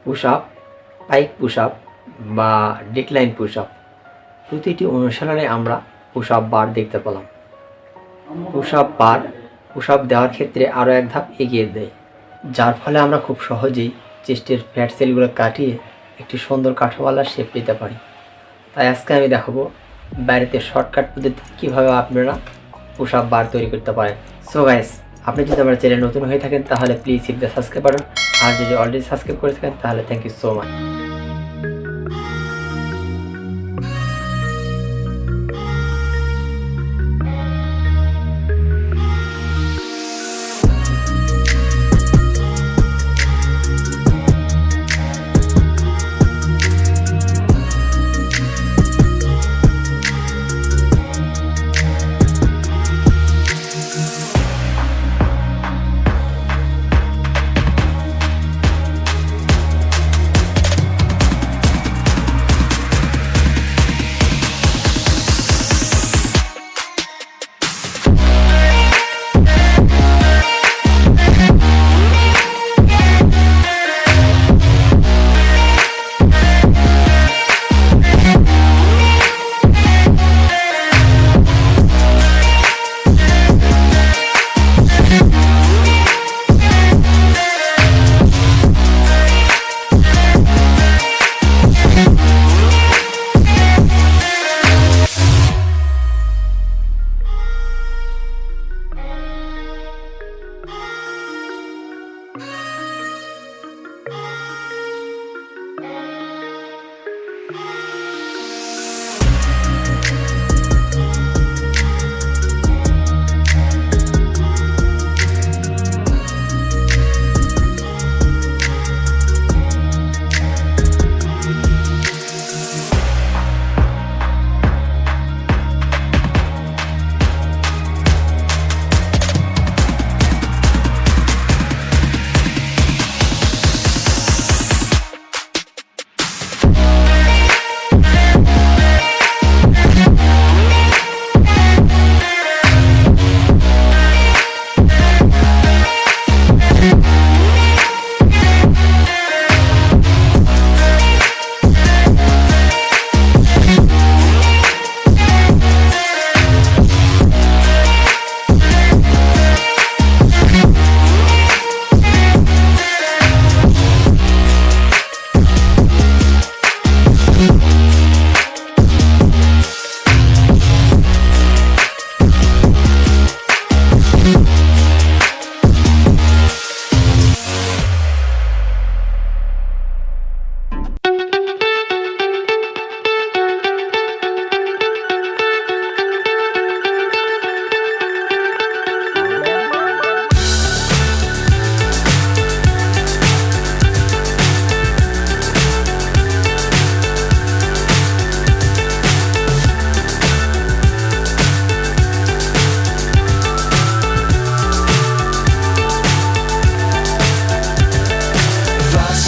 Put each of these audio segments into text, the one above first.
Push-up, পাইক push-up বা decline push-up, প্রতিটি অনুশীলনে আমরা পুশআপ বার দেখতে পেলাম। পুশআপ বার পুশআপ দেওয়ার ক্ষেত্রে আরও এক ধাপ এগিয়ে দেয়, যার ফলে আমরা খুব সহজেই চেস্টের ফ্যাট সেলগুলো কাটিয়ে একটি সুন্দর কাঠাওয়ালা শেপ পেতে পারি। তাই আজকে আমি দেখাবো বাড়িতে শর্টকাট পদ্ধতিতে কীভাবে আপনারা পুশআপ বার তৈরি করতে পারেন। সো গাইস, আপনি যদি আমার চ্যানেল নতুন হয়ে থাকেন তাহলে please hit the subscribe button, আর যদি অলরেডি সাবস্ক্রাইব করে থাকেন তাহলে thank you so much.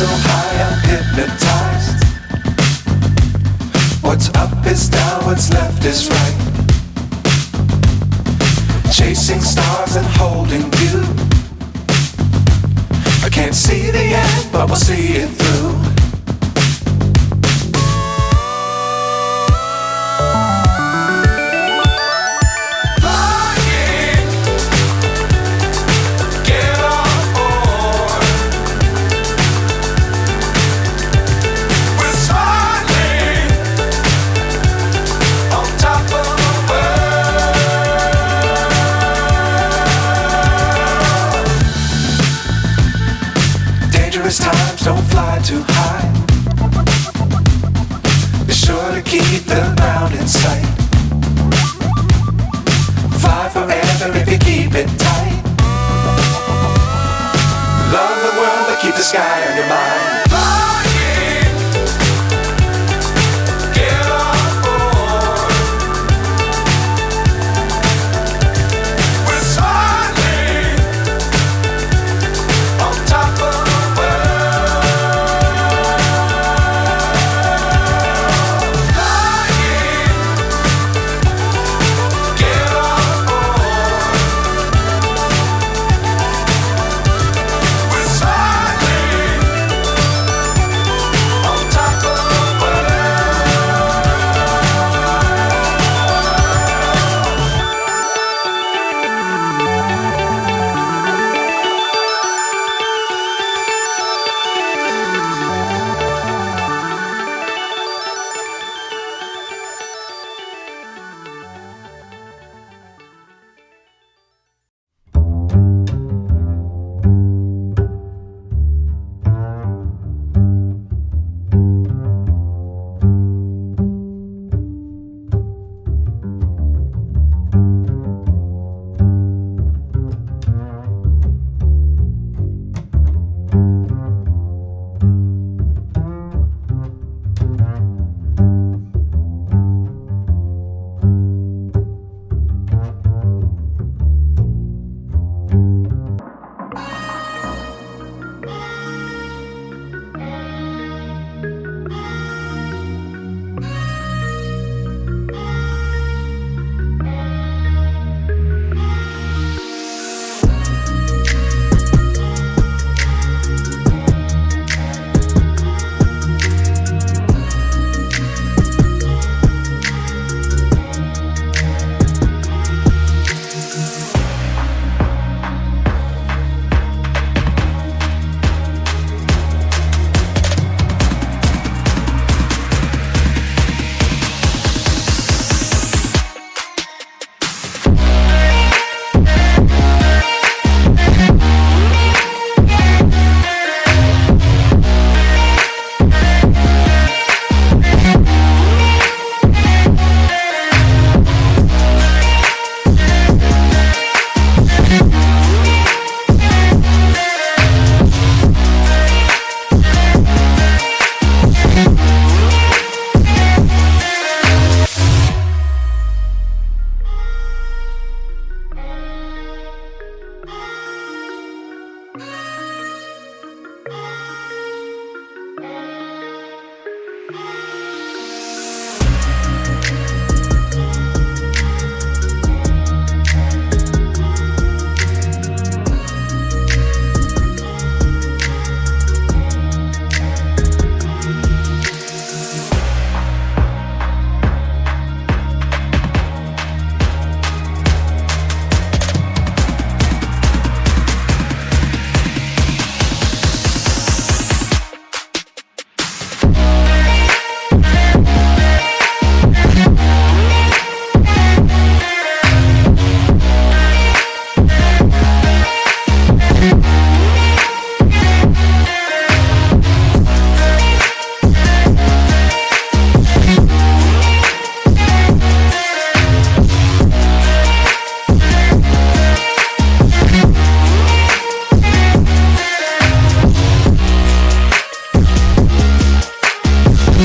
So high I'm hypnotized. What's up is down, what's left is right. Chasing stars and holding you. I can't see the end, but we'll see it through. Times don't fly too high. Be sure to keep the ground in sight. Fly forever if you keep it tight. Love the world but keep the sky